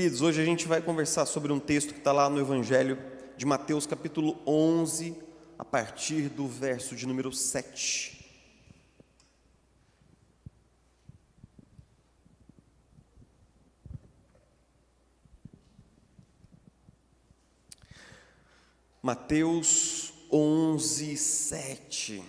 Queridos, hoje a gente vai conversar sobre um texto que está lá no Evangelho de Mateus, capítulo 11, a partir do verso de número 7. Mateus 11, 7.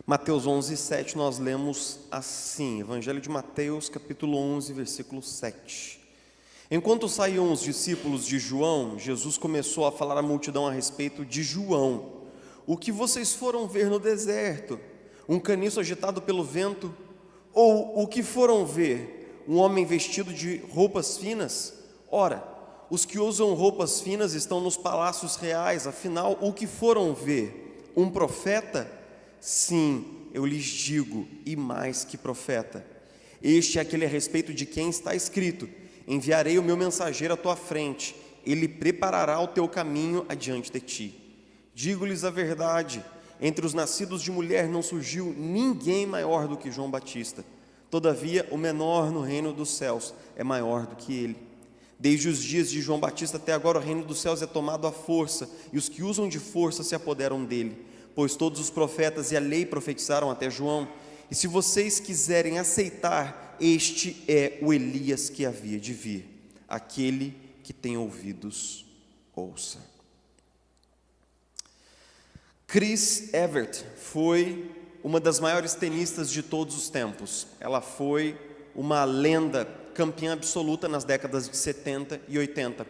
Mateus 11, 7, nós lemos assim, Evangelho de Mateus, capítulo 11, versículo 7. Enquanto saíam os discípulos de João, Jesus começou a falar à multidão a respeito de João. O que vocês foram ver no deserto? Um caniço agitado pelo vento? Ou o que foram ver? Um homem vestido de roupas finas? Ora, os que usam roupas finas estão nos palácios reais, afinal, o que foram ver? Um profeta? Sim, eu lhes digo, e mais que profeta. Este é aquele a respeito de quem está escrito: enviarei o meu mensageiro à tua frente, ele preparará o teu caminho adiante de ti. Digo-lhes a verdade, entre os nascidos de mulher não surgiu ninguém maior do que João Batista. Todavia, o menor no reino dos céus é maior do que ele. Desde os dias de João Batista até agora, o reino dos céus é tomado à força, e os que usam de força se apoderam dele. Pois todos os profetas e a lei profetizaram até João. E se vocês quiserem aceitar, este é o Elias que havia de vir. Aquele que tem ouvidos, ouça. Chris Evert foi uma das maiores tenistas de todos os tempos. Ela foi uma lenda, campeã absoluta nas décadas de 70 e 80.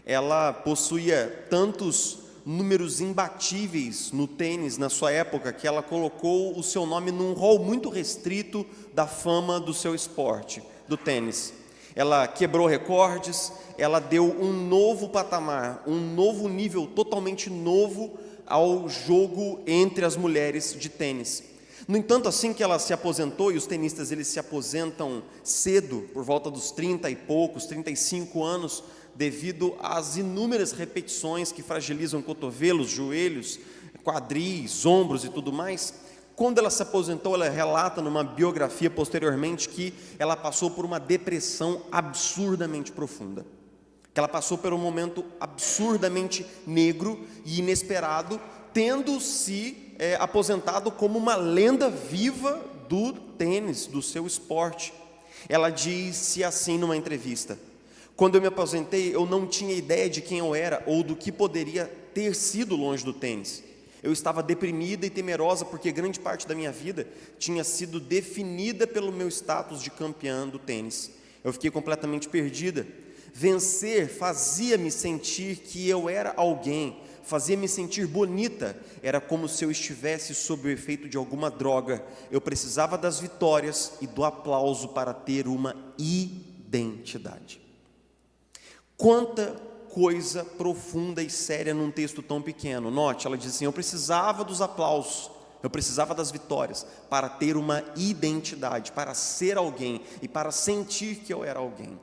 Ela possuía tantos números imbatíveis no tênis na sua época, que ela colocou o seu nome num rol muito restrito da fama do seu esporte, do tênis. Ela quebrou recordes, ela deu um novo patamar, um novo nível totalmente novo ao jogo entre as mulheres de tênis. No entanto, assim que ela se aposentou, e os tenistas eles se aposentam cedo, por volta dos 30 e poucos, 35 anos, devido às inúmeras repetições que fragilizam cotovelos, joelhos, quadris, ombros e tudo mais. Quando ela se aposentou, ela relata numa biografia posteriormente que ela passou por uma depressão absurdamente profunda, que ela passou por um momento absurdamente negro e inesperado, tendo se aposentado como uma lenda viva do tênis, do seu esporte. Ela disse assim numa entrevista: quando eu me aposentei, eu não tinha ideia de quem eu era ou do que poderia ter sido longe do tênis. Eu estava deprimida e temerosa porque grande parte da minha vida tinha sido definida pelo meu status de campeã do tênis. Eu fiquei completamente perdida. Vencer fazia-me sentir que eu era alguém, fazia-me sentir bonita. Era como se eu estivesse sob o efeito de alguma droga. Eu precisava das vitórias e do aplauso para ter uma identidade. Quanta coisa profunda e séria num texto tão pequeno. Note, ela diz assim: eu precisava dos aplausos, eu precisava das vitórias para ter uma identidade, para ser alguém e para sentir que eu era alguém.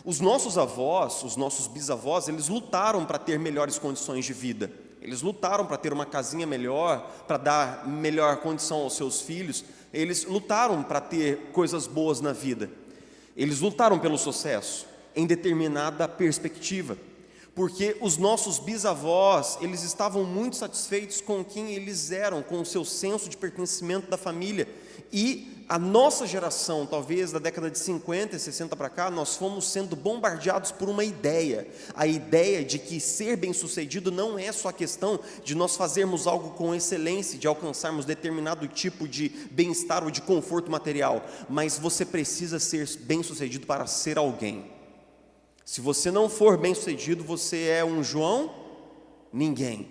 Os nossos avós, os nossos bisavós, eles lutaram para ter melhores condições de vida. Eles lutaram para ter uma casinha melhor, para dar melhor condição aos seus filhos. Eles lutaram para ter coisas boas na vida. Eles lutaram pelo sucesso em determinada perspectiva, porque os nossos bisavós, eles estavam muito satisfeitos com quem eles eram, com o seu senso de pertencimento da família, e a nossa geração, talvez da década de 50 e 60 para cá, nós fomos sendo bombardeados por uma ideia, a ideia de que ser bem-sucedido não é só a questão de nós fazermos algo com excelência, de alcançarmos determinado tipo de bem-estar ou de conforto material, mas você precisa ser bem-sucedido para ser alguém. Se você não for bem-sucedido, você é um João ninguém.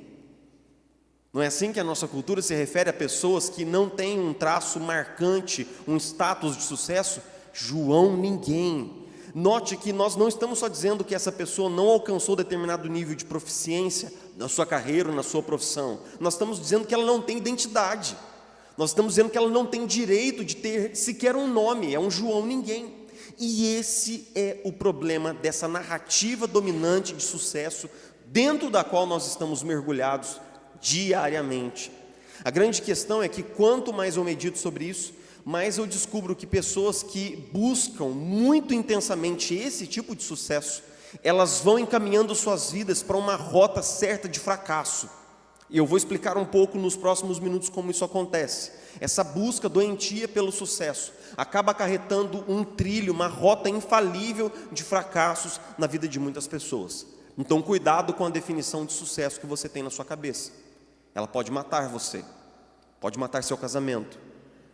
Não é assim que a nossa cultura se refere a pessoas que não têm um traço marcante, um status de sucesso? João ninguém. Note que nós não estamos só dizendo que essa pessoa não alcançou determinado nível de proficiência na sua carreira ou na sua profissão. Nós estamos dizendo que ela não tem identidade. Nós estamos dizendo que ela não tem direito de ter sequer um nome, é um João ninguém. E esse é o problema dessa narrativa dominante de sucesso, dentro da qual nós estamos mergulhados diariamente. A grande questão é que quanto mais eu medito sobre isso, mais eu descubro que pessoas que buscam muito intensamente esse tipo de sucesso, elas vão encaminhando suas vidas para uma rota certa de fracasso. E eu vou explicar um pouco nos próximos minutos como isso acontece. Essa busca doentia pelo sucesso acaba acarretando um trilho, uma rota infalível de fracassos na vida de muitas pessoas. Então cuidado com a definição de sucesso que você tem na sua cabeça. Ela pode matar você, pode matar seu casamento,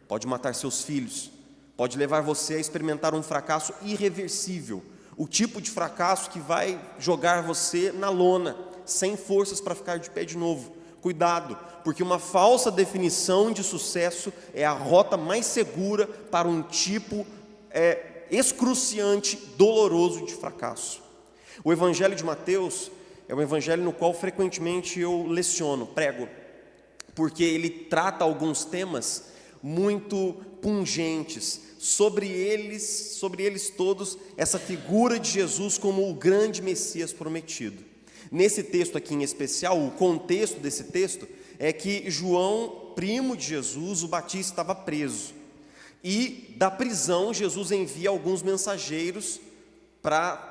pode matar seus filhos, pode levar você a experimentar um fracasso irreversível, o tipo de fracasso que vai jogar você na lona, sem forças para ficar de pé de novo. Cuidado, porque uma falsa definição de sucesso é a rota mais segura para um tipo excruciante, doloroso de fracasso. O Evangelho de Mateus é um evangelho no qual frequentemente eu leciono, prego, porque ele trata alguns temas muito pungentes, sobre eles todos, essa figura de Jesus como o grande Messias prometido. Nesse texto aqui em especial, o contexto desse texto é que João, primo de Jesus, o Batista, estava preso. E da prisão, Jesus envia alguns mensageiros para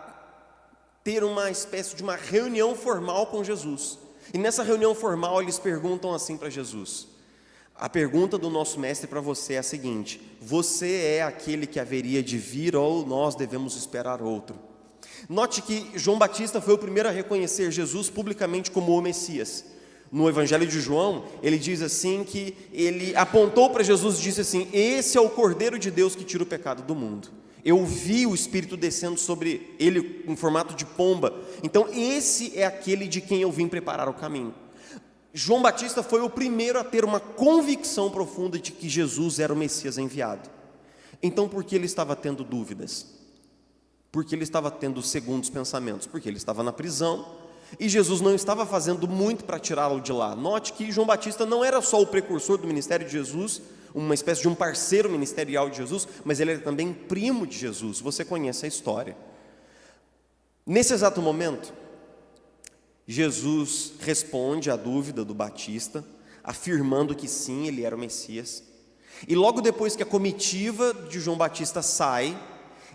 ter uma espécie de uma reunião formal com Jesus. E nessa reunião formal, eles perguntam assim para Jesus: a pergunta do nosso mestre para você é a seguinte: você é aquele que haveria de vir ou nós devemos esperar outro? Note que João Batista foi o primeiro a reconhecer Jesus publicamente como o Messias. No Evangelho de João, ele diz assim que ele apontou para Jesus e disse assim: esse é o Cordeiro de Deus que tira o pecado do mundo. Eu vi o Espírito descendo sobre ele em formato de pomba. Então esse é aquele de quem eu vim preparar o caminho. João Batista foi o primeiro a ter uma convicção profunda de que Jesus era o Messias enviado. Então por que ele estava tendo dúvidas? Porque ele estava tendo segundos pensamentos, porque ele estava na prisão e Jesus não estava fazendo muito para tirá-lo de lá. Note que João Batista não era só o precursor do ministério de Jesus, uma espécie de um parceiro ministerial de Jesus, mas ele era também primo de Jesus. Você conhece a história. Nesse exato momento, Jesus responde à dúvida do Batista, afirmando que sim, ele era o Messias. E logo depois que a comitiva de João Batista sai,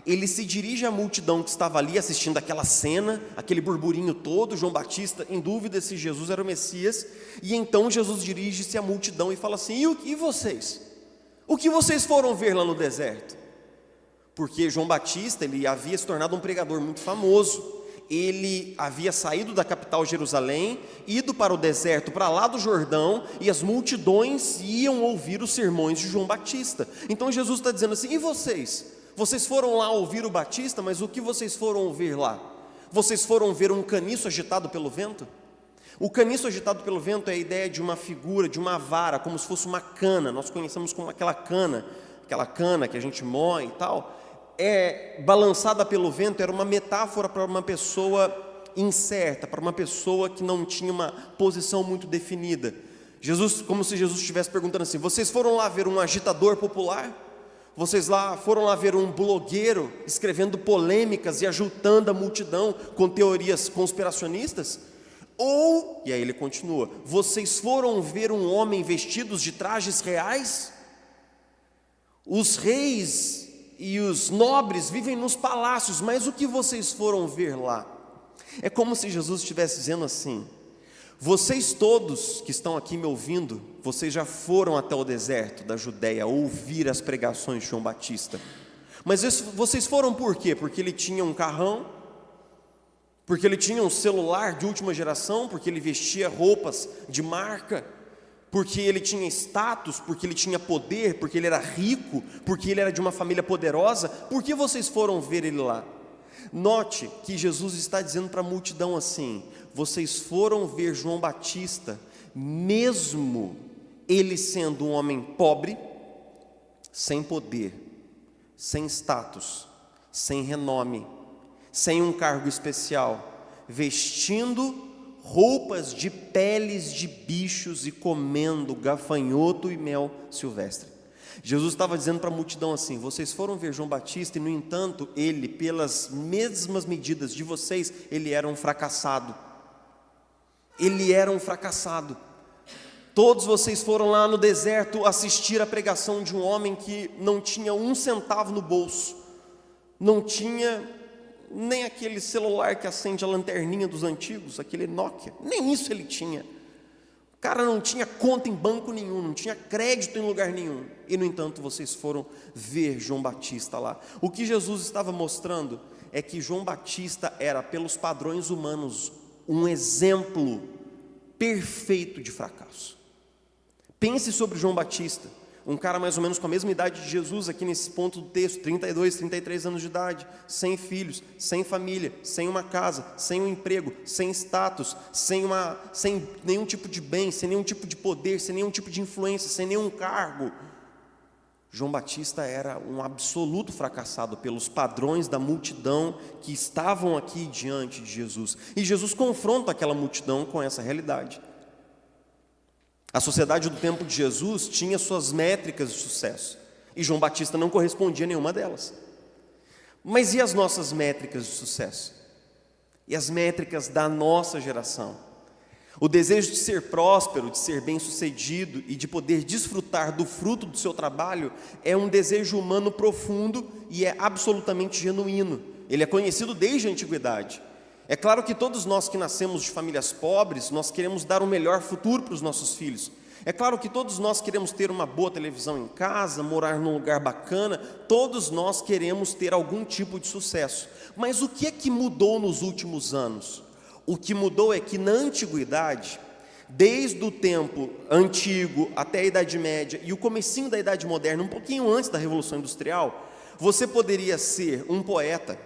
ele se dirige à multidão que estava ali assistindo aquela cena, aquele burburinho todo, João Batista em dúvida se Jesus era o Messias, e então Jesus dirige-se à multidão e fala assim: e vocês? O que vocês foram ver lá no deserto? Porque João Batista, ele havia se tornado um pregador muito famoso, ele havia saído da capital Jerusalém, ido para o deserto, para lá do Jordão, e as multidões iam ouvir os sermões de João Batista. Então Jesus está dizendo assim: e vocês? Vocês foram lá ouvir o Batista, mas o que vocês foram ouvir lá? Vocês foram ver um caniço agitado pelo vento? O caniço agitado pelo vento é a ideia de uma figura, de uma vara, como se fosse uma cana. Nós conhecemos como aquela cana que a gente moe e tal. Balançada pelo vento, era uma metáfora para uma pessoa incerta, para uma pessoa que não tinha uma posição muito definida. Jesus, como se Jesus estivesse perguntando assim: vocês foram lá ver um agitador popular? Vocês foram lá ver um blogueiro escrevendo polêmicas e agitando a multidão com teorias conspiracionistas? Ou, e aí ele continua, vocês foram ver um homem vestidos de trajes reais? Os reis e os nobres vivem nos palácios, mas o que vocês foram ver lá? É como se Jesus estivesse dizendo assim: vocês todos que estão aqui me ouvindo, vocês já foram até o deserto da Judéia ouvir as pregações de João Batista. Mas vocês foram por quê? Porque ele tinha um carrão? Porque ele tinha um celular de última geração? Porque ele vestia roupas de marca? Porque ele tinha status? Porque ele tinha poder? Porque ele era rico? Porque ele era de uma família poderosa? Por que vocês foram ver ele lá? Note que Jesus está dizendo para a multidão assim: vocês foram ver João Batista, mesmo ele sendo um homem pobre, sem poder, sem status, sem renome, sem um cargo especial, vestindo roupas de peles de bichos e comendo gafanhoto e mel silvestre. Jesus estava dizendo para a multidão assim: vocês foram ver João Batista e, no entanto, ele, pelas mesmas medidas de vocês, ele era um fracassado. Ele era um fracassado. Todos vocês foram lá no deserto assistir a pregação de um homem que não tinha um centavo no bolso, não tinha nem aquele celular que acende a lanterninha dos antigos, aquele Nokia, nem isso ele tinha. O cara não tinha conta em banco nenhum, não tinha crédito em lugar nenhum. E, no entanto, vocês foram ver João Batista lá. O que Jesus estava mostrando é que João Batista era, pelos padrões humanos, um exemplo perfeito de fracasso. Pense sobre João Batista, um cara mais ou menos com a mesma idade de Jesus, aqui nesse ponto do texto, 32, 33 anos de idade, sem filhos, sem família, sem uma casa, sem um emprego, sem status, sem nenhum tipo de bem, sem nenhum tipo de poder, sem nenhum tipo de influência, sem nenhum cargo. João Batista era um absoluto fracassado pelos padrões da multidão que estavam aqui diante de Jesus. E Jesus confronta aquela multidão com essa realidade. A sociedade do tempo de Jesus tinha suas métricas de sucesso, e João Batista não correspondia a nenhuma delas. Mas e as nossas métricas de sucesso? E as métricas da nossa geração? O desejo de ser próspero, de ser bem-sucedido e de poder desfrutar do fruto do seu trabalho é um desejo humano profundo e é absolutamente genuíno. Ele é conhecido desde a antiguidade. É claro que todos nós que nascemos de famílias pobres, nós queremos dar um melhor futuro para os nossos filhos. É claro que todos nós queremos ter uma boa televisão em casa, morar num lugar bacana, todos nós queremos ter algum tipo de sucesso. Mas o que é que mudou nos últimos anos? O que mudou é que na antiguidade, desde o tempo antigo até a Idade Média e o comecinho da Idade Moderna, um pouquinho antes da Revolução Industrial, você poderia ser um poeta,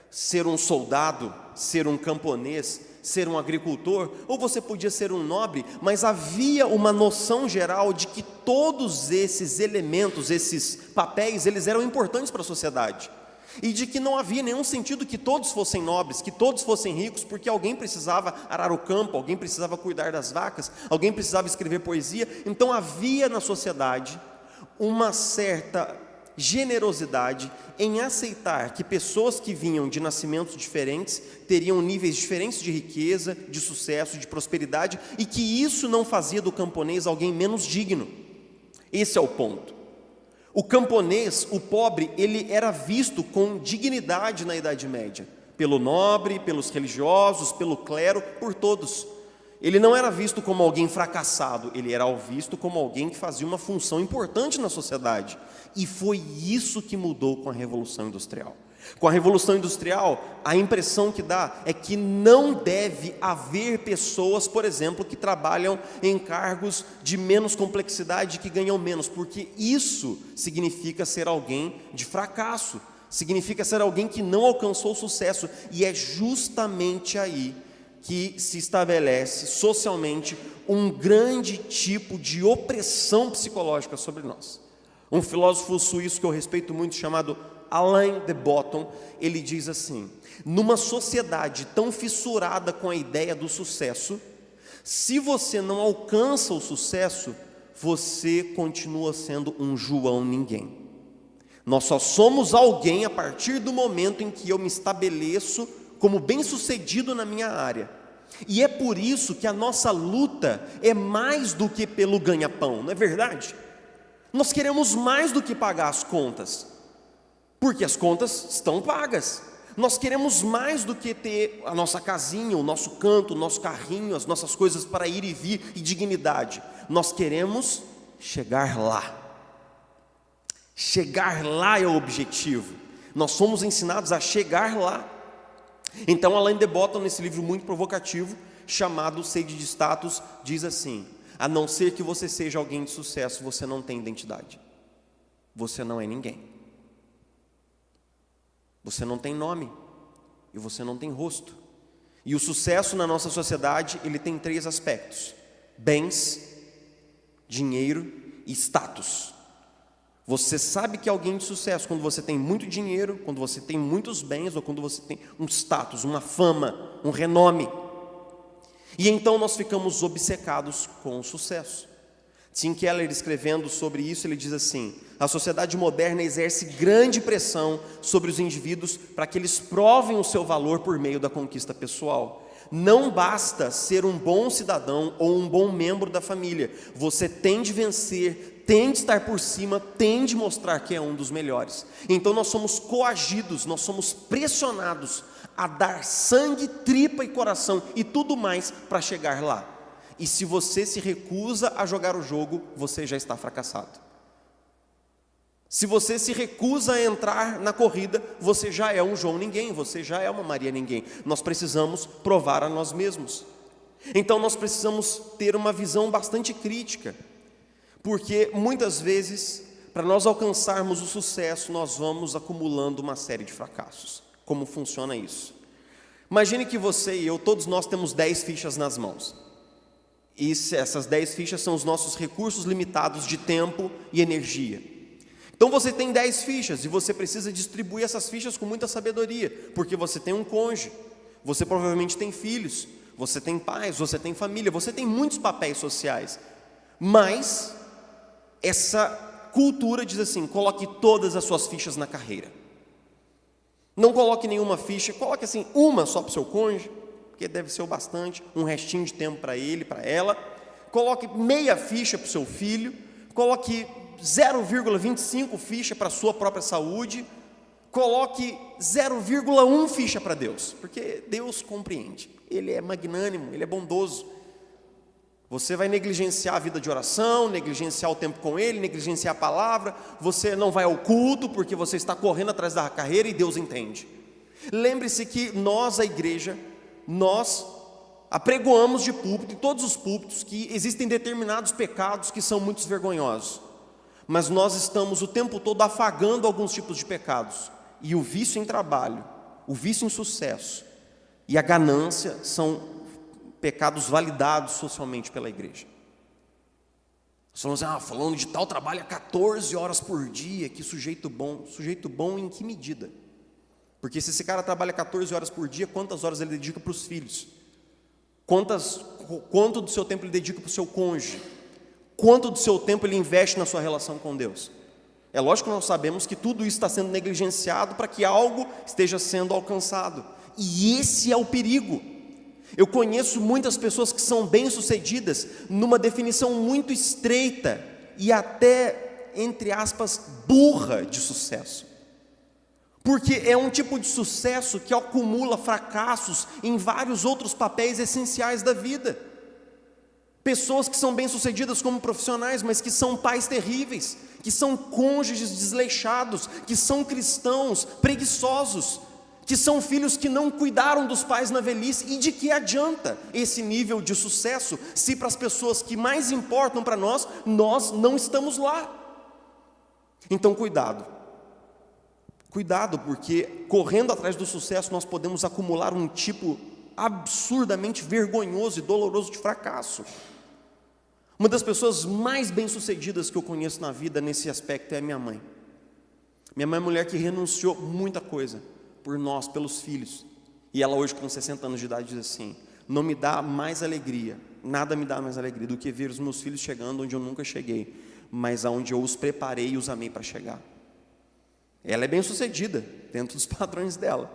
ser um soldado, ser um camponês, ser um agricultor, ou você podia ser um nobre, mas havia uma noção geral de que todos esses elementos, esses papéis, eles eram importantes para a sociedade, e de que não havia nenhum sentido que todos fossem nobres, que todos fossem ricos, porque alguém precisava arar o campo, alguém precisava cuidar das vacas, alguém precisava escrever poesia. Então havia na sociedade uma certa generosidade em aceitar que pessoas que vinham de nascimentos diferentes teriam níveis diferentes de riqueza, de sucesso, de prosperidade, e que isso não fazia do camponês alguém menos digno. Esse é o ponto. O camponês, o pobre, ele era visto com dignidade na Idade Média, pelo nobre, pelos religiosos, pelo clero, por todos. Ele não era visto como alguém fracassado, ele era visto como alguém que fazia uma função importante na sociedade. E foi isso que mudou com a Revolução Industrial. Com a Revolução Industrial, a impressão que dá é que não deve haver pessoas, por exemplo, que trabalham em cargos de menos complexidade, que ganham menos, porque isso significa ser alguém de fracasso, significa ser alguém que não alcançou sucesso, e é justamente aí que se estabelece socialmente um grande tipo de opressão psicológica sobre nós. Um filósofo suíço que eu respeito muito, chamado Alain de Botton, ele diz assim: numa sociedade tão fissurada com a ideia do sucesso, se você não alcança o sucesso, você continua sendo um João ninguém. Nós só somos alguém a partir do momento em que eu me estabeleço como bem-sucedido na minha área. E é por isso que a nossa luta é mais do que pelo ganha-pão, não é verdade? Nós queremos mais do que pagar as contas, porque as contas estão pagas. Nós queremos mais do que ter a nossa casinha, o nosso canto, o nosso carrinho, as nossas coisas para ir e vir e dignidade. Nós queremos chegar lá. Chegar lá é o objetivo. Nós somos ensinados a chegar lá. Então, Alain de Botton, nesse livro muito provocativo, chamado Sede de Status, diz assim: a não ser que você seja alguém de sucesso, você não tem identidade. Você não é ninguém. Você não tem nome. E você não tem rosto. E o sucesso na nossa sociedade, ele tem 3 aspectos: bens, dinheiro e status. Você sabe que é alguém de sucesso quando você tem muito dinheiro, quando você tem muitos bens, ou quando você tem um status, uma fama, um renome. E então nós ficamos obcecados com o sucesso. Tim Keller, escrevendo sobre isso, ele diz assim: a sociedade moderna exerce grande pressão sobre os indivíduos para que eles provem o seu valor por meio da conquista pessoal. Não basta ser um bom cidadão ou um bom membro da família. Você tem de vencer, tem de estar por cima, tem de mostrar que é um dos melhores. Então nós somos coagidos, nós somos pressionados a dar sangue, tripa e coração e tudo mais para chegar lá. E se você se recusa a jogar o jogo, você já está fracassado. Se você se recusa a entrar na corrida, você já é um João ninguém, você já é uma Maria ninguém. Nós precisamos provar a nós mesmos. Então nós precisamos ter uma visão bastante crítica, porque muitas vezes, para nós alcançarmos o sucesso, nós vamos acumulando uma série de fracassos. Como funciona isso? Imagine que você e eu, todos nós temos 10 fichas nas mãos. E essas 10 fichas são os nossos recursos limitados de tempo e energia. Então você tem 10 fichas e você precisa distribuir essas fichas com muita sabedoria, porque você tem um cônjuge, você provavelmente tem filhos, você tem pais, você tem família, você tem muitos papéis sociais. Mas essa cultura diz assim: coloque todas as suas fichas na carreira. Não coloque nenhuma ficha, coloque assim uma só para o seu cônjuge, porque deve ser o bastante, um restinho de tempo para ele, para ela. Coloque meia ficha para o seu filho, coloque 0,25 ficha para a sua própria saúde, coloque 0,1 ficha para Deus, porque Deus compreende, Ele é magnânimo, Ele é bondoso. Você vai negligenciar a vida de oração, negligenciar o tempo com Ele, negligenciar a palavra, você não vai ao culto porque você está correndo atrás da carreira e Deus entende. Lembre-se que nós, a igreja, nós apregoamos de púlpito, em todos os púlpitos, que existem determinados pecados que são muito vergonhosos, mas nós estamos o tempo todo afagando alguns tipos de pecados, e o vício em trabalho, o vício em sucesso e a ganância são pecados validados socialmente pela igreja. Nós falamos assim: falando de tal trabalha 14 horas por dia, que sujeito bom em que medida? Porque se esse cara trabalha 14 horas por dia, quantas horas ele dedica para os filhos? Quanto do seu tempo ele dedica para o seu cônjuge? Quanto do seu tempo ele investe na sua relação com Deus? É lógico que nós sabemos que tudo isso está sendo negligenciado para que algo esteja sendo alcançado. E esse é o perigo. Eu conheço muitas pessoas que são bem-sucedidas numa definição muito estreita e até, entre aspas, burra de sucesso. Porque é um tipo de sucesso que acumula fracassos em vários outros papéis essenciais da vida. Pessoas que são bem-sucedidas como profissionais, mas que são pais terríveis, que são cônjuges desleixados, que são cristãos preguiçosos, que são filhos que não cuidaram dos pais na velhice. E de que adianta esse nível de sucesso, se para as pessoas que mais importam para nós não estamos lá? Então cuidado, porque correndo atrás do sucesso nós podemos acumular um tipo absurdamente vergonhoso e doloroso de fracasso. Uma das pessoas mais bem-sucedidas que eu conheço na vida nesse aspecto é a minha mãe. Minha mãe é uma mulher que renunciou muita coisa por nós, pelos filhos. E ela hoje com 60 anos de idade diz assim: não me dá mais alegria, nada me dá mais alegria do que ver os meus filhos chegando onde eu nunca cheguei, mas aonde eu os preparei e os amei para chegar. Ela é bem-sucedida dentro dos padrões dela,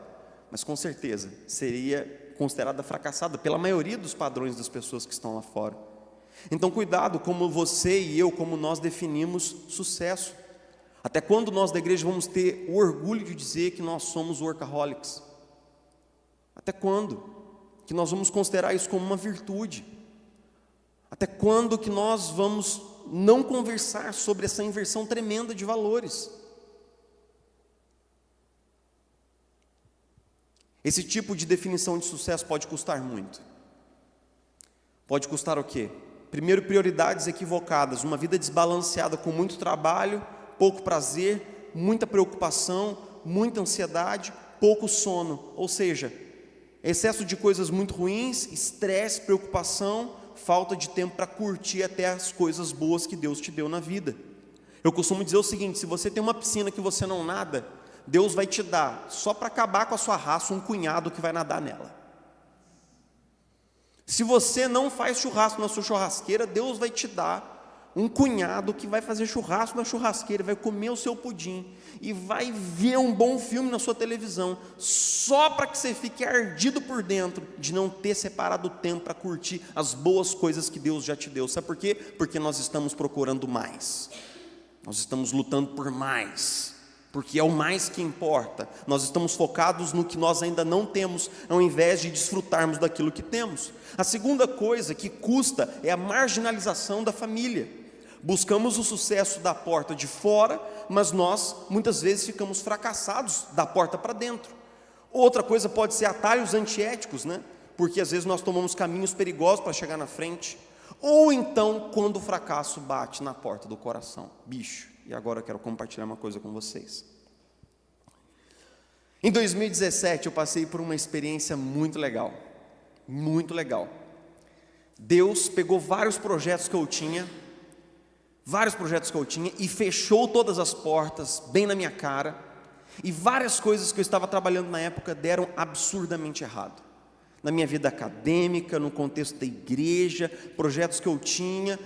mas com certeza seria considerada fracassada pela maioria dos padrões das pessoas que estão lá fora. Então cuidado como você e eu, como nós definimos sucesso. Até quando nós da igreja vamos ter o orgulho de dizer que nós somos workaholics? Até quando que nós vamos considerar isso como uma virtude? Até quando que nós vamos não conversar sobre essa inversão tremenda de valores? Esse tipo de definição de sucesso pode custar muito. Pode custar o quê? Primeiro, prioridades equivocadas, uma vida desbalanceada com muito trabalho, pouco prazer, muita preocupação, muita ansiedade, pouco sono. Ou seja, excesso de coisas muito ruins, estresse, preocupação, falta de tempo para curtir até as coisas boas que Deus te deu na vida. Eu costumo dizer o seguinte: se você tem uma piscina que você não nada, Deus vai te dar, só para acabar com a sua raça, um cunhado que vai nadar nela. Se você não faz churrasco na sua churrasqueira, Deus vai te dar um cunhado que vai fazer churrasco na churrasqueira, vai comer o seu pudim e vai ver um bom filme na sua televisão, só para que você fique ardido por dentro de não ter separado tempo para curtir as boas coisas que Deus já te deu. Sabe por quê? Porque nós estamos procurando mais, nós estamos lutando por mais, porque é o mais que importa. Nós estamos focados no que nós ainda não temos, ao invés de desfrutarmos daquilo que temos. A segunda coisa que custa é a marginalização da família. Buscamos o sucesso da porta de fora, mas nós muitas vezes ficamos fracassados da porta para dentro. Outra coisa pode ser atalhos antiéticos, né? Porque às vezes nós tomamos caminhos perigosos para chegar na frente. Ou então, quando o fracasso bate na porta do coração. Bicho, e agora eu quero compartilhar uma coisa com vocês. Em 2017 eu passei por uma experiência muito legal. Muito legal. Deus pegou vários projetos que eu tinha e fechou todas as portas bem na minha cara, e várias coisas que eu estava trabalhando na época deram absurdamente errado. Na minha vida acadêmica, no contexto da igreja, projetos que eu tinha,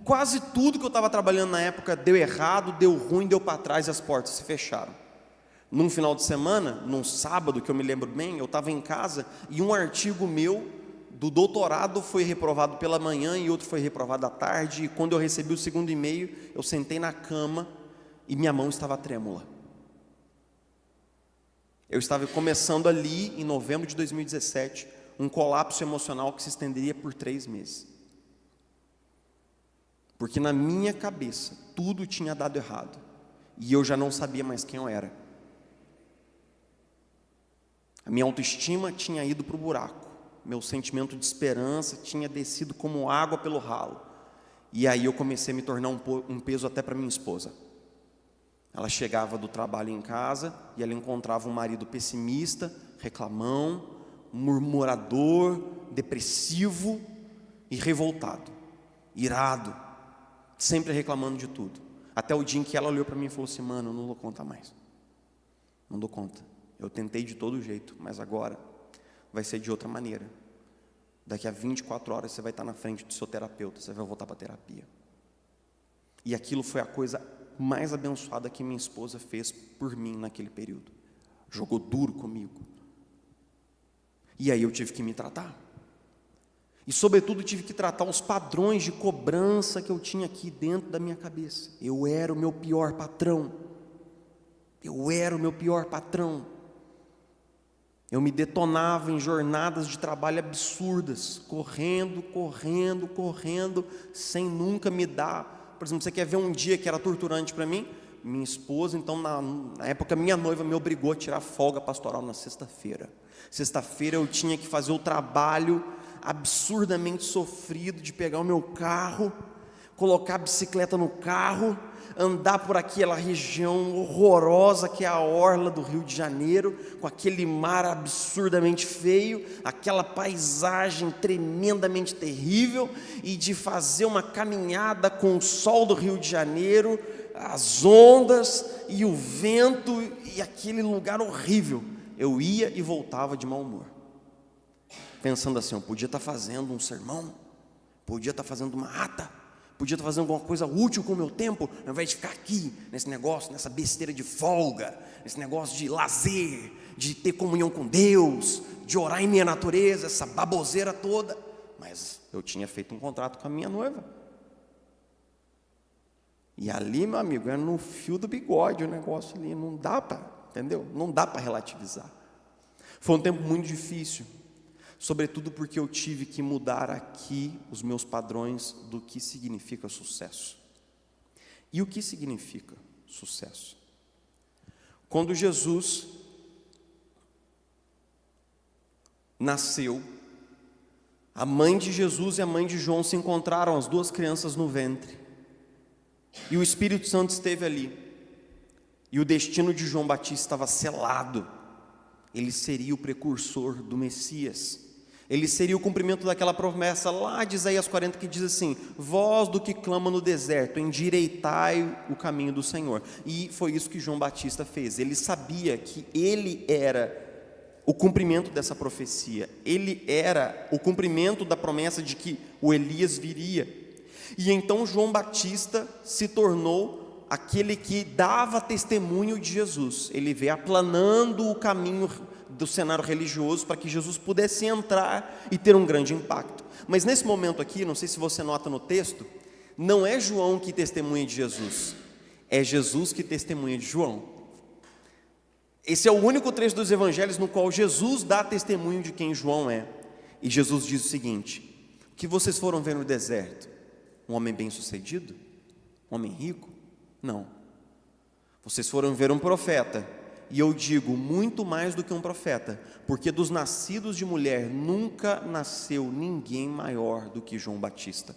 quase tudo que eu estava trabalhando na época deu errado, deu ruim, deu para trás e as portas se fecharam. Num final de semana, num sábado que eu me lembro bem, eu estava em casa e um artigo meu do doutorado foi reprovado pela manhã e outro foi reprovado à tarde, e quando eu recebi o segundo e-mail, eu sentei na cama e minha mão estava trêmula. Eu estava começando ali, em novembro de 2017, um colapso emocional que se estenderia por 3 meses. Porque na minha cabeça, tudo tinha dado errado, e eu já não sabia mais quem eu era. A minha autoestima tinha ido para o buraco. Meu sentimento de esperança tinha descido como água pelo ralo. E aí eu comecei a me tornar um peso até para minha esposa. Ela chegava do trabalho em casa e ela encontrava um marido pessimista, reclamão, murmurador, depressivo e revoltado, irado, sempre reclamando de tudo. Até o dia em que ela olhou para mim e falou assim: mano, eu não dou conta mais. Não dou conta. Eu tentei de todo jeito, mas agora vai ser de outra maneira. Daqui a 24 horas você vai estar na frente do seu terapeuta, você vai voltar para a terapia. E aquilo foi a coisa mais abençoada que minha esposa fez por mim naquele período. Jogou duro comigo. E aí eu tive que me tratar. E sobretudo tive que tratar os padrões de cobrança que eu tinha aqui dentro da minha cabeça. Eu era o meu pior patrão. Eu me detonava em jornadas de trabalho absurdas, correndo, sem nunca me dar. Por exemplo, você quer ver um dia que era torturante para mim? Minha esposa, então na época minha noiva me obrigou a tirar folga pastoral na sexta-feira. Sexta-feira eu tinha que fazer o trabalho absurdamente sofrido de pegar o meu carro, colocar a bicicleta no carro, andar por aquela região horrorosa que é a orla do Rio de Janeiro, com aquele mar absurdamente feio, aquela paisagem tremendamente terrível, e de fazer uma caminhada com o sol do Rio de Janeiro, as ondas e o vento e aquele lugar horrível. Eu ia e voltava de mau humor, pensando assim: eu podia estar fazendo um sermão, podia estar fazendo uma ata, podia estar fazendo alguma coisa útil com o meu tempo, ao invés de ficar aqui, nesse negócio, nessa besteira de folga, esse negócio de lazer, de ter comunhão com Deus, de orar em minha natureza, essa baboseira toda. Mas eu tinha feito um contrato com a minha noiva. E ali, meu amigo, era no fio do bigode o negócio ali, não dá para, entendeu? Não dá para relativizar. Foi um tempo muito difícil. Sobretudo porque eu tive que mudar aqui os meus padrões do que significa sucesso. E o que significa sucesso? Quando Jesus nasceu, a mãe de Jesus e a mãe de João se encontraram, as duas crianças no ventre. E o Espírito Santo esteve ali. E o destino de João Batista estava selado. Ele seria o precursor do Messias. Ele seria o cumprimento daquela promessa lá de Isaías 40, que diz assim: voz do que clama no deserto, endireitai o caminho do Senhor. E foi isso que João Batista fez. Ele sabia que ele era o cumprimento dessa profecia. Ele era o cumprimento da promessa de que o Elias viria. E então João Batista se tornou aquele que dava testemunho de Jesus. Ele veio aplanando o caminho do cenário religioso para que Jesus pudesse entrar e ter um grande impacto. Mas nesse momento aqui, não sei se você nota no texto, não é João que testemunha de Jesus, é Jesus que testemunha de João. Esse é o único trecho dos evangelhos no qual Jesus dá testemunho de quem João é. E Jesus diz o seguinte: o que vocês foram ver no deserto? Um homem bem-sucedido? Um homem rico? Não. Vocês foram ver um profeta. E eu digo, muito mais do que um profeta, porque dos nascidos de mulher nunca nasceu ninguém maior do que João Batista.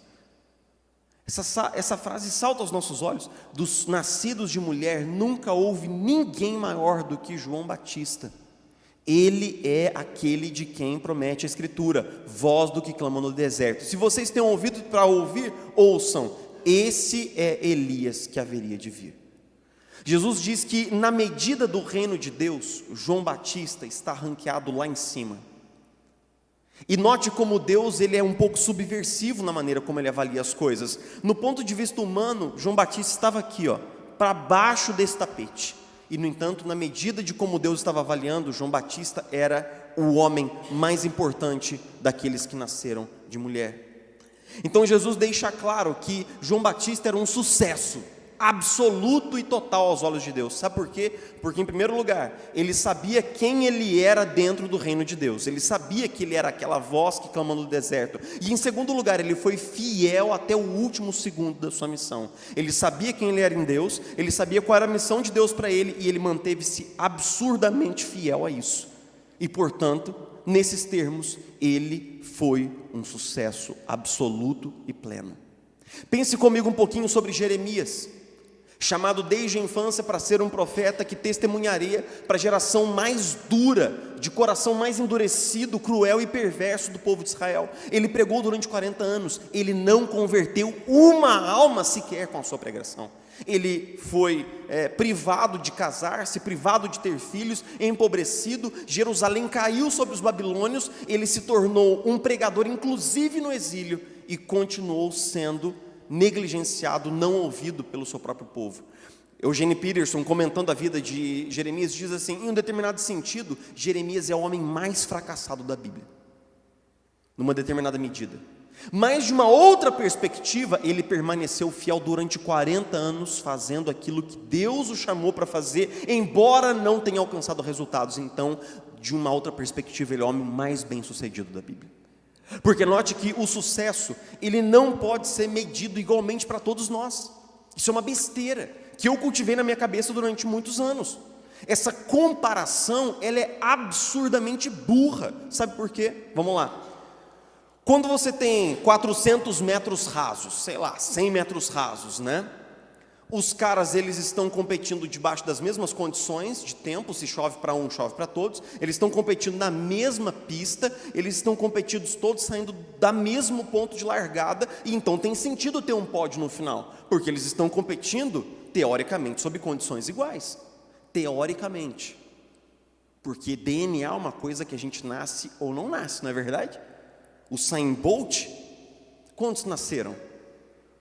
Essa frase salta aos nossos olhos. Dos nascidos de mulher nunca houve ninguém maior do que João Batista. Ele é aquele de quem promete a Escritura, voz do que clama no deserto. Se vocês têm ouvido para ouvir, ouçam. Esse é Elias que haveria de vir. Jesus diz que na medida do reino de Deus, João Batista está ranqueado lá em cima. E note como Deus ele é um pouco subversivo na maneira como ele avalia as coisas. No ponto de vista humano, João Batista estava aqui, para baixo desse tapete. E no entanto, na medida de como Deus estava avaliando, João Batista era o homem mais importante daqueles que nasceram de mulher. Então Jesus deixa claro que João Batista era um sucesso absoluto e total aos olhos de Deus. Sabe por quê? Porque em primeiro lugar, ele sabia quem ele era dentro do reino de Deus. Ele sabia que ele era aquela voz que clama no deserto. E em segundo lugar, ele foi fiel até o último segundo da sua missão. Ele sabia quem ele era em Deus, ele sabia qual era a missão de Deus para ele, e ele manteve-se absurdamente fiel a isso. E portanto, nesses termos, ele foi um sucesso absoluto e pleno. Pense comigo um pouquinho sobre Jeremias, chamado desde a infância para ser um profeta que testemunharia para a geração mais dura, de coração mais endurecido, cruel e perverso do povo de Israel. Ele pregou durante 40 anos, ele não converteu uma alma sequer com a sua pregação. Ele foi privado de casar-se, privado de ter filhos, empobrecido. Jerusalém caiu sobre os babilônios. Ele se tornou um pregador, inclusive no exílio, e continuou sendo negligenciado, não ouvido pelo seu próprio povo. Eugene Peterson, comentando a vida de Jeremias, diz assim: em um determinado sentido, Jeremias é o homem mais fracassado da Bíblia, numa determinada medida. Mas de uma outra perspectiva, ele permaneceu fiel durante 40 anos, fazendo aquilo que Deus o chamou para fazer, embora não tenha alcançado resultados. Então, de uma outra perspectiva, ele é o homem mais bem sucedido da Bíblia. Porque note que o sucesso, ele não pode ser medido igualmente para todos nós. Isso é uma besteira que eu cultivei na minha cabeça durante muitos anos. Essa comparação, ela é absurdamente burra. Sabe por quê? Vamos lá. Quando você tem 400 metros rasos, sei lá, 100 metros rasos, né? Os caras, eles estão competindo debaixo das mesmas condições de tempo, se chove para um, chove para todos. Eles estão competindo na mesma pista, eles estão competidos todos saindo do mesmo ponto de largada, e então tem sentido ter um pódio no final, porque eles estão competindo, teoricamente, sob condições iguais. Teoricamente. Porque DNA é uma coisa que a gente nasce ou não nasce, não é verdade? O Usain Bolt, quantos nasceram?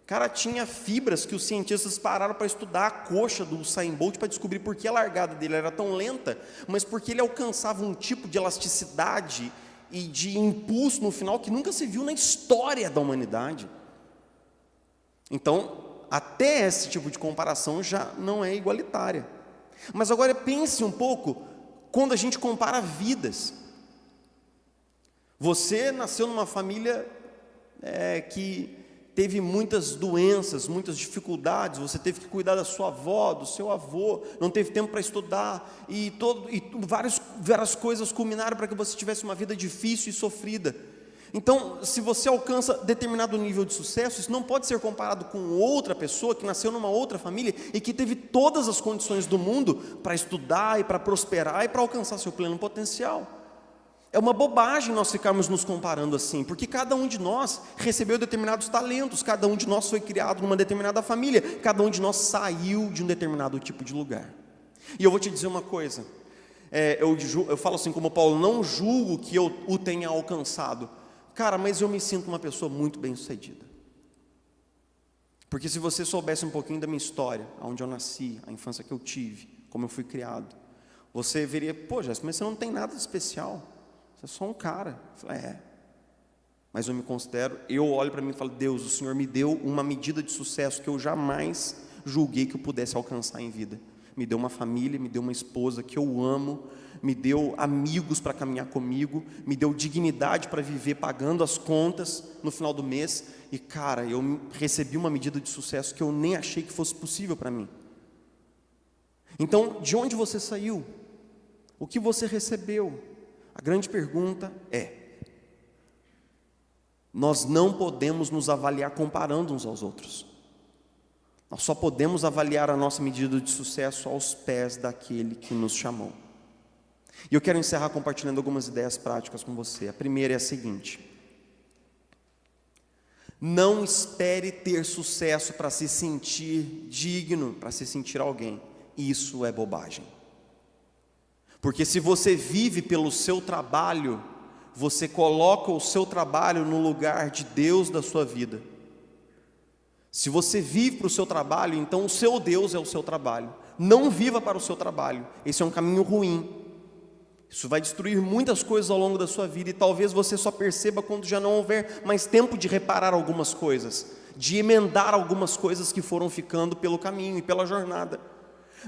O cara tinha fibras que os cientistas pararam para estudar a coxa do Usain Bolt para descobrir por que a largada dele era tão lenta, mas porque ele alcançava um tipo de elasticidade e de impulso no final que nunca se viu na história da humanidade. Então, até esse tipo de comparação já não é igualitária. Mas agora pense um pouco quando a gente compara vidas. Você nasceu numa família que teve muitas doenças, muitas dificuldades. Você teve que cuidar da sua avó, do seu avô, não teve tempo para estudar, e várias coisas culminaram para que você tivesse uma vida difícil e sofrida. Então, se você alcança determinado nível de sucesso, isso não pode ser comparado com outra pessoa que nasceu numa outra família e que teve todas as condições do mundo para estudar e para prosperar e para alcançar seu pleno potencial. É uma bobagem nós ficarmos nos comparando assim, porque cada um de nós recebeu determinados talentos, cada um de nós foi criado numa determinada família, cada um de nós saiu de um determinado tipo de lugar. E eu vou te dizer uma coisa, Eu falo assim como Paulo, não julgo que eu o tenha alcançado. Cara, mas eu me sinto uma pessoa muito bem sucedida. Porque se você soubesse um pouquinho da minha história, onde eu nasci, a infância que eu tive, como eu fui criado, você veria, pô, Jéssica, mas você não tem nada de especial, você é só um cara. Eu falei, mas eu olho para mim e falo, Deus, o Senhor me deu uma medida de sucesso que eu jamais julguei que eu pudesse alcançar em vida. Me deu uma família, me deu uma esposa que eu amo, me deu amigos para caminhar comigo, me deu dignidade para viver pagando as contas no final do mês. E cara, eu recebi uma medida de sucesso que eu nem achei que fosse possível para mim. Então, de onde você saiu? O que você recebeu? A grande pergunta é: nós não podemos nos avaliar comparando uns aos outros. Nós só podemos avaliar a nossa medida de sucesso aos pés daquele que nos chamou. E eu quero encerrar compartilhando algumas ideias práticas com você. A primeira é a seguinte: não espere ter sucesso para se sentir digno, para se sentir alguém. Isso é bobagem. Porque se você vive pelo seu trabalho, você coloca o seu trabalho no lugar de Deus da sua vida. Se você vive para o seu trabalho, então o seu Deus é o seu trabalho. Não viva para o seu trabalho. Esse é um caminho ruim. Isso vai destruir muitas coisas ao longo da sua vida, e talvez você só perceba quando já não houver mais tempo de reparar algumas coisas, de emendar algumas coisas que foram ficando pelo caminho e pela jornada.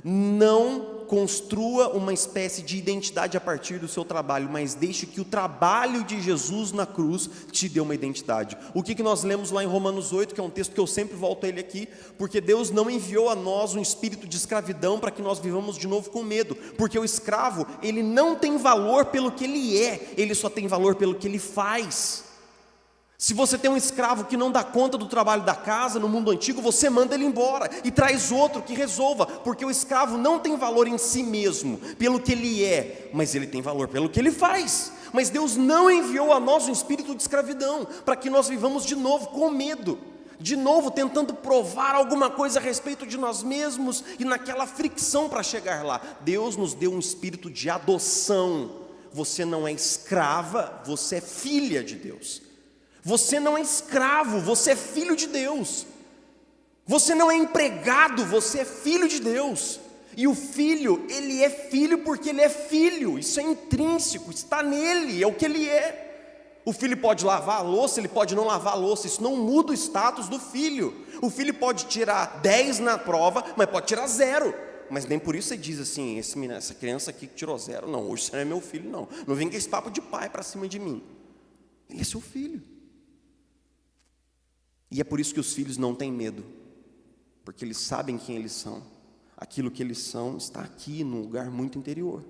Não construa uma espécie de identidade a partir do seu trabalho, mas deixe que o trabalho de Jesus na cruz te dê uma identidade. O que nós lemos lá em Romanos 8, que é um texto que eu sempre volto a ele aqui, porque Deus não enviou a nós um espírito de escravidão para que nós vivamos de novo com medo, porque o escravo, ele não tem valor pelo que ele é, ele só tem valor pelo que ele faz. Se você tem um escravo que não dá conta do trabalho da casa, no mundo antigo, você manda ele embora e traz outro que resolva, porque o escravo não tem valor em si mesmo, pelo que ele é, mas ele tem valor pelo que ele faz. Mas Deus não enviou a nós um espírito de escravidão, para que nós vivamos de novo com medo, de novo tentando provar alguma coisa a respeito de nós mesmos, e naquela fricção para chegar lá. Deus nos deu um espírito de adoção. Você não é escrava, você é filha de Deus. Você não é escravo, você é filho de Deus. Você não é empregado, você é filho de Deus. E o filho, ele é filho porque ele é filho. Isso é intrínseco, está nele, é o que ele é. O filho pode lavar a louça, ele pode não lavar a louça. Isso não muda o status do filho. O filho pode tirar 10 na prova, mas pode tirar 0. Mas nem por isso você diz assim, essa criança aqui que tirou 0, não, hoje você não é meu filho, não. Não vem com esse papo de pai para cima de mim. Ele é seu filho. E é por isso que os filhos não têm medo, porque eles sabem quem eles são. Aquilo que eles são está aqui, num lugar muito interior.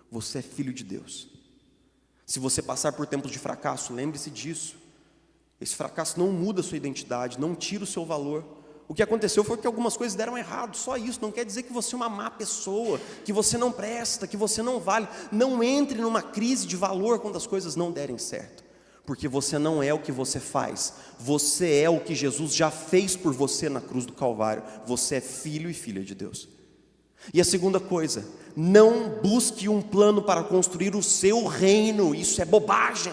Você é filho de Deus. Se você passar por tempos de fracasso, lembre-se disso. Esse fracasso não muda a sua identidade, não tira o seu valor. O que aconteceu foi que algumas coisas deram errado, só isso. Não quer dizer que você é uma má pessoa, que você não presta, que você não vale. Não entre numa crise de valor quando as coisas não derem certo. Porque você não é o que você faz, você é o que Jesus já fez por você na cruz do Calvário. Você é filho e filha de Deus. E a segunda coisa, não busque um plano para construir o seu reino. Isso é bobagem.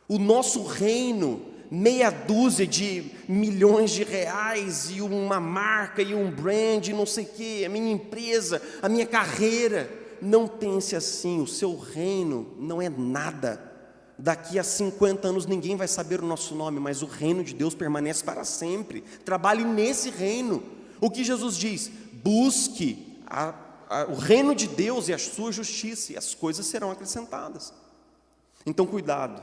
O nosso reino, meia dúzia de milhões de reais, e uma marca, e um brand, e não sei o quê, a minha empresa, a minha carreira. Não pense assim, o seu reino não é nada. Daqui a 50 anos ninguém vai saber o nosso nome, mas o reino de Deus permanece para sempre. Trabalhe nesse reino. O que Jesus diz? Busque o reino de Deus e a sua justiça, e as coisas serão acrescentadas. Então cuidado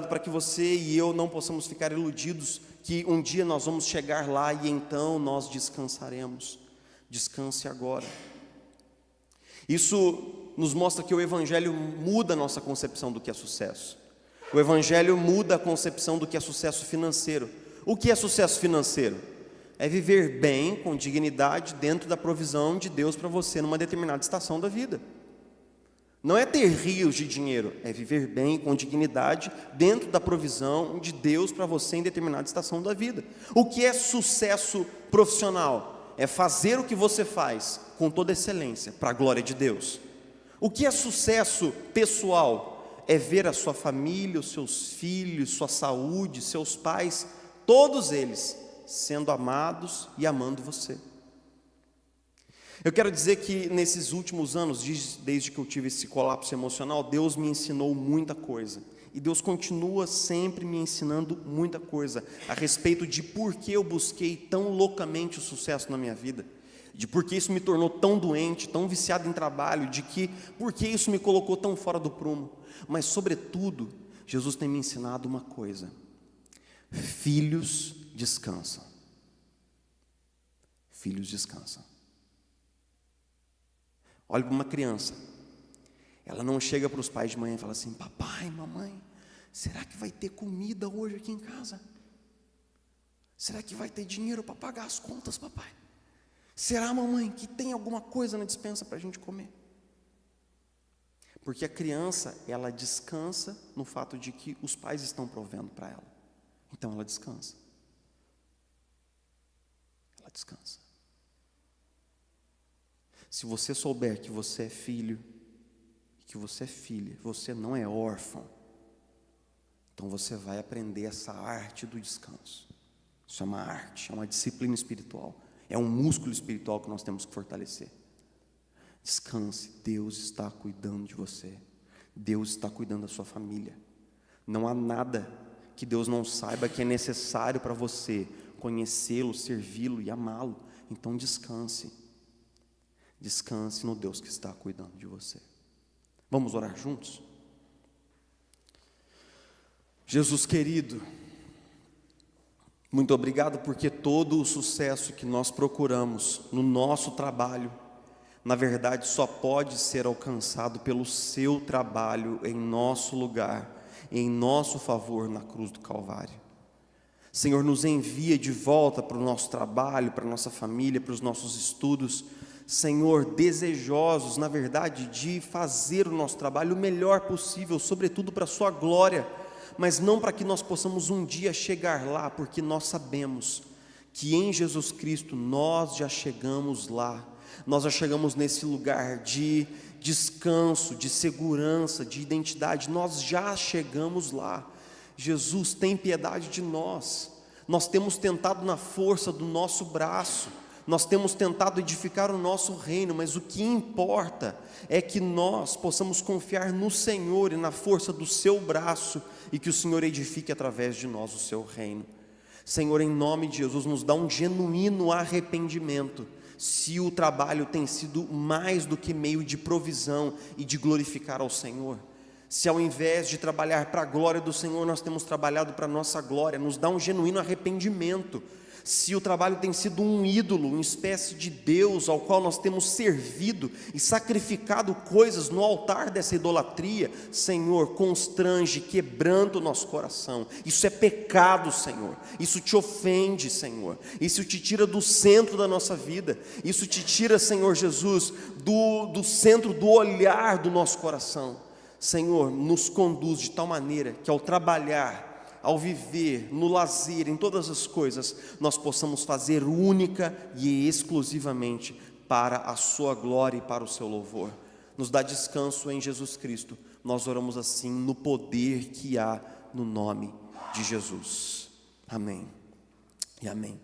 para que você e eu não possamos ficar iludidos que um dia nós vamos chegar lá e então nós descansaremos. Descanse agora. Isso nos mostra que o Evangelho muda a nossa concepção do que é sucesso. O Evangelho muda a concepção do que é sucesso financeiro. O que é sucesso financeiro? É viver bem, com dignidade, dentro da provisão de Deus para você numa determinada estação da vida. Não é ter rios de dinheiro, é viver bem, com dignidade, dentro da provisão de Deus para você em determinada estação da vida. O que é sucesso profissional? É fazer o que você faz com toda excelência, para a glória de Deus. O que é sucesso pessoal? É ver a sua família, os seus filhos, sua saúde, seus pais, todos eles sendo amados e amando você. Eu quero dizer que nesses últimos anos, desde que eu tive esse colapso emocional, Deus me ensinou muita coisa. E Deus continua sempre me ensinando muita coisa a respeito de por que eu busquei tão loucamente o sucesso na minha vida, de por que isso me tornou tão doente, tão viciado em trabalho, por que isso me colocou tão fora do prumo. Mas, sobretudo, Jesus tem me ensinado uma coisa: filhos descansam. Filhos descansam. Olha para uma criança, ela não chega para os pais de manhã e fala assim: papai, mamãe, será que vai ter comida hoje aqui em casa? Será que vai ter dinheiro para pagar as contas, papai? Será, mamãe, que tem alguma coisa na despensa para a gente comer? Porque a criança, ela descansa no fato de que os pais estão provendo para ela. Então ela descansa. Ela descansa. Se você souber que você é filho, que você é filha, você não é órfão, então você vai aprender essa arte do descanso. Isso é uma arte, é uma disciplina espiritual, é um músculo espiritual que nós temos que fortalecer. Descanse, Deus está cuidando de você, Deus está cuidando da sua família. Não há nada que Deus não saiba que é necessário para você conhecê-lo, servi-lo e amá-lo. Então descanse. Descanse no Deus que está cuidando de você. Vamos orar juntos? Jesus querido, muito obrigado porque todo o sucesso que nós procuramos no nosso trabalho, na verdade só pode ser alcançado pelo seu trabalho em nosso lugar, em nosso favor na cruz do Calvário. Senhor, nos envia de volta para o nosso trabalho, para a nossa família, para os nossos estudos, Senhor, desejosos, na verdade, de fazer o nosso trabalho o melhor possível, sobretudo para a sua glória, mas não para que nós possamos um dia chegar lá, porque nós sabemos que em Jesus Cristo nós já chegamos lá, nós já chegamos nesse lugar de descanso, de segurança, de identidade, nós já chegamos lá. Jesus, tem piedade de nós. Nós temos tentado na força do nosso braço, nós temos tentado edificar o nosso reino, mas o que importa é que nós possamos confiar no Senhor e na força do seu braço, e que o Senhor edifique através de nós o seu reino. Senhor, em nome de Jesus, nos dá um genuíno arrependimento, se o trabalho tem sido mais do que meio de provisão e de glorificar ao Senhor. Se ao invés de trabalhar para a glória do Senhor, nós temos trabalhado para a nossa glória, nos dá um genuíno arrependimento. Se o trabalho tem sido um ídolo, uma espécie de Deus ao qual nós temos servido e sacrificado coisas no altar dessa idolatria, Senhor, constrange, quebranta o nosso coração. Isso é pecado, Senhor. Isso te ofende, Senhor. Isso te tira do centro da nossa vida. Isso te tira, Senhor Jesus, do centro do olhar do nosso coração. Senhor, nos conduz de tal maneira que ao trabalhar, ao viver, no lazer, em todas as coisas, nós possamos fazer única e exclusivamente para a sua glória e para o seu louvor. Nos dá descanso em Jesus Cristo. Nós oramos assim no poder que há no nome de Jesus. Amém e amém.